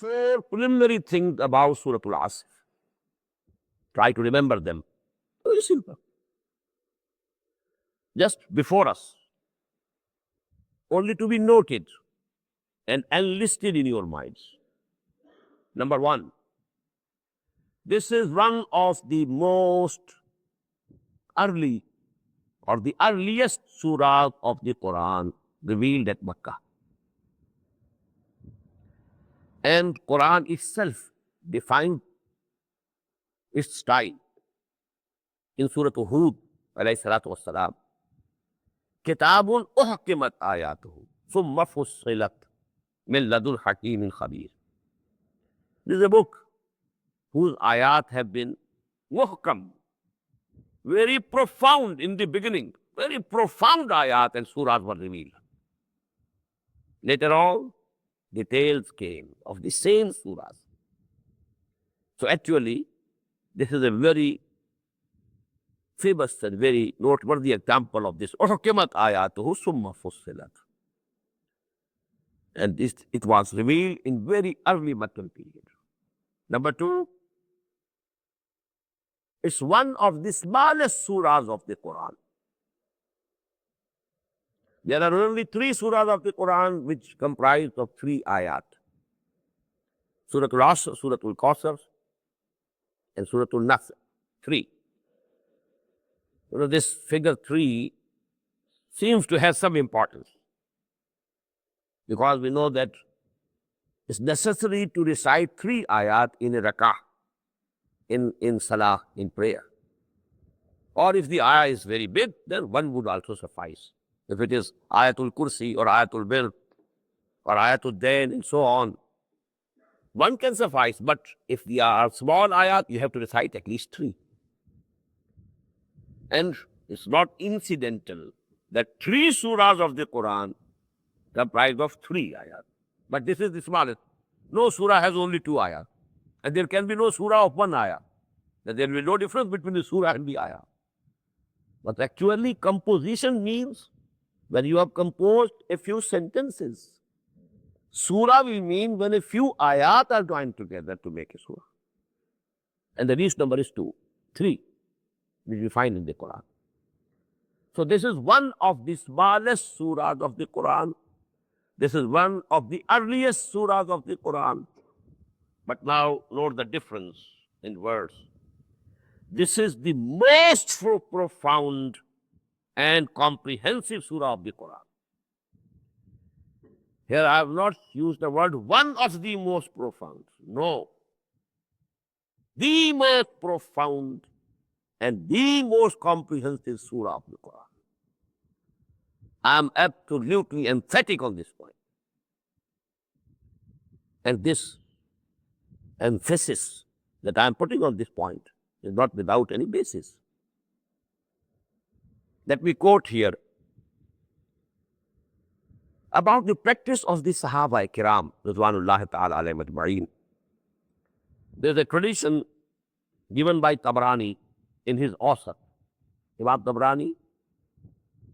four preliminary things about Surah Al-Asr. Try to remember them. Very simple. Just before us. Only to be noted and enlisted in your minds. Number one, this is one of the most early or the earliest surah of the Quran revealed at Makkah. And Quran itself defined its style in Surah Hud alayhi salatu wassalam. Kitabun uhkimat ayatuhu thumma fussilat min ladun hakimin khabir. This is a book whose ayat have been muhkam, very profound in the beginning, very profound ayat and surahs were revealed. Later on, details came of the same surahs. So actually, this is a very famous and very noteworthy example of this. Uhkimat ayatuhu summa fussilat. And it was revealed in very early Makkan period. Number two, it's one of the smallest surahs of the Quran. There are only three surahs of the Quran which comprise of three ayat. Surah Al-Asr, Surah Al-Kawthar, and Surah Al-Nasr. Three. This figure 3 seems to have some importance because we know that it's necessary to recite 3 ayat in a rak'ah, in salah, in prayer. Or if the ayah is very big, then one would also suffice. If it is Ayatul Kursi or Ayatul Bir or Ayatul Dain and so on, one can suffice. But if they are small ayat, you have to recite at least 3. And it's not incidental that 3 surahs of the Quran comprise of 3 ayat. But this is the smallest. No surah has only 2 ayat. And there can be no surah of 1 ayah. That there will be no difference between the surah and the ayah. But actually, composition means when you have composed a few sentences. Surah will mean when a few ayat are joined together to make a surah. And the least number is 2, 3, which we find in the Quran. So this is one of the smallest surahs of the Quran. This is one of the earliest surahs of the Quran. But now note the difference in words. This is the most profound and comprehensive surah of the Quran. Here I have not used the word one of the most profound. No. The most profound and the most comprehensive surah of the Quran. I am absolutely emphatic on this point. And this emphasis that I am putting on this point is not without any basis. Let me quote here about the practice of the Sahaba Kiram, Ridwanullahi ta'ala alayhim ajma'in. There is a tradition given by Tabrani in his Awsat. Imam Tabrani,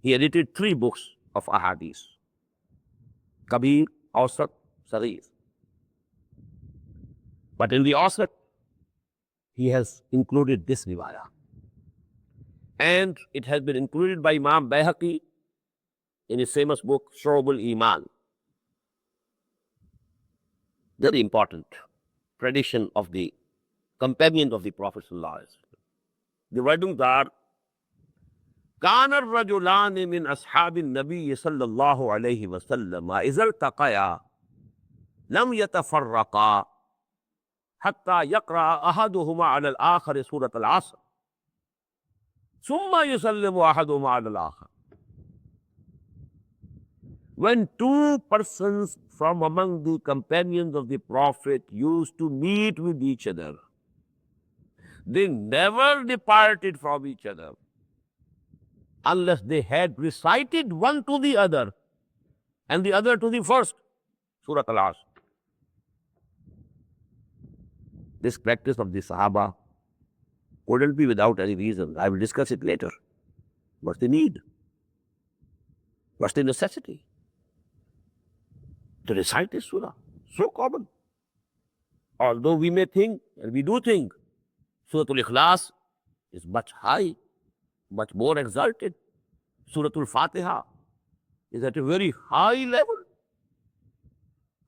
he edited 3 books of ahadith: Kabir, Awsat, Saghir. But in the Awsat, he has included this riwayah. And it has been included by Imam Bayhaqi in his famous book, Shu'abul Iman. Very important tradition of the companion of the Prophet ﷺ. The writings are, كان الرجلان من أصحاب النبي صلى الله عليه وسلم إذا التقيا لم يتفرقا حتى يقرأ أحدهما على الآخر سورة العصر ثم يسلم أحدهما على الآخر. When 2 persons from among the companions of the Prophet used to meet with each other, they never departed from each other unless they had recited one to the other and the other to the first, Surah Al-Asr. This practice of the Sahaba couldn't be without any reason. I will discuss it later. What's the need? What's the necessity to recite this surah? So common. Although we may think, and we do think, Surah Al-Ikhlas is much high, much more exalted. Surah Al-Fatiha is at a very high level.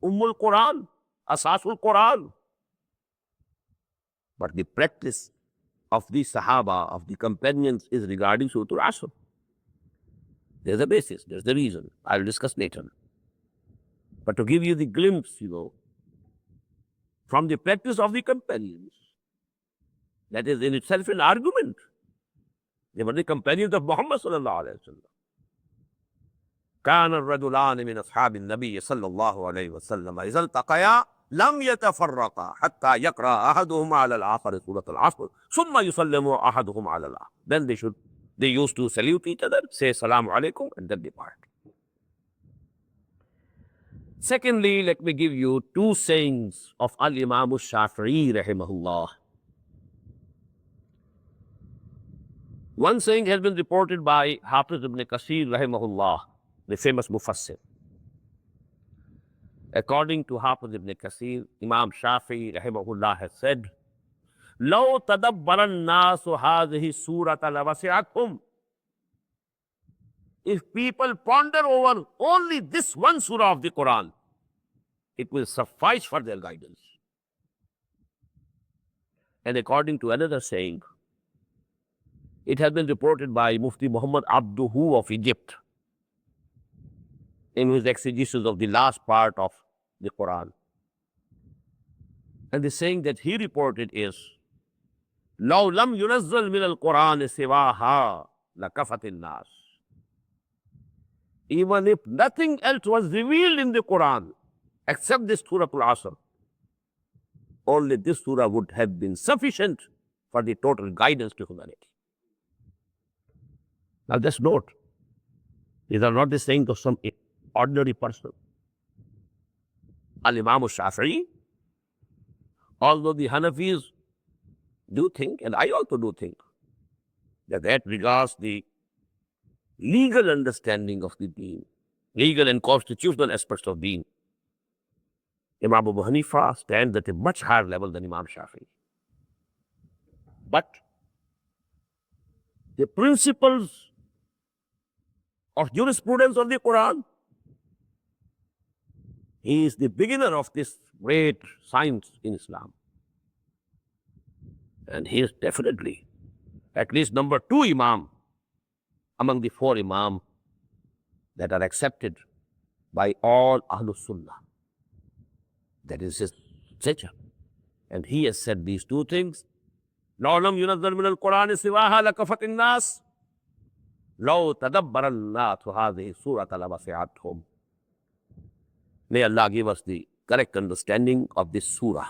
Ummul Quran, Asasul Quran. But the practice of the Sahaba, of the companions, is regarding Surah Al-Asr. There's a basis, there's the reason. I'll discuss later. But to give you the glimpse, from the practice of the companions, that is in itself an argument. They were the companions of Muhammad sallallahu alayhi wa sallam. كان الرجلان من أصحاب النبي صلى الله عليه وسلم إذا التقيا لم يتفرقا حتى يقرأ أحدهما على الآخر سورة العصر ثم يسلم أحدهما على الآخر. Then they used to salute each other, say Assalamu alaikum, and then depart. Secondly, let me give you two sayings of Al-Imam al-Shafi'i rahimahullah. One saying has been reported by Hafiz ibn Kathir rahimahullah, the famous Mufassir. According to Hafiz ibn Kathir, Imam Shafi'i rahimahullah has said, لو تدبر الناس هذه السورة لوسعتهم. If people ponder over only this one surah of the Quran, it will suffice for their guidance. And according to another saying, it has been reported by Mufti Muhammad Abduhu of Egypt in his exegesis of the last part of the Quran. And the saying that he reported is, لو لم ينزل من القرآن سواها لكفت الناس. Even if nothing else was revealed in the Quran except this Surah Al-Asr, only this surah would have been sufficient for the total guidance to humanity. Now just note, these are not the sayings of some ordinary person. Al-Imam al-Shafi'i, although the Hanafis do think, and I also do think, that regards the legal understanding of the deen, legal and constitutional aspects of deen, Imam Abu Hanifa stands at a much higher level than Imam Shafi'i. But the principles of jurisprudence of the Quran, he is the beginner of this great science in Islam. And he is definitely at least number 2 Imam among the 4 Imam that are accepted by all Ahlul Sunnah. That is his stature. And he has said these 2 things. لو لم ينزل من القرآن سواها لكفت الناس لو تدبر الناس هذه السورة لوسعتهم. May Allah give us the correct understanding of this surah.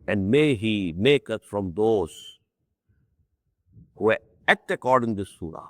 And may He make us from those who act according to this surah.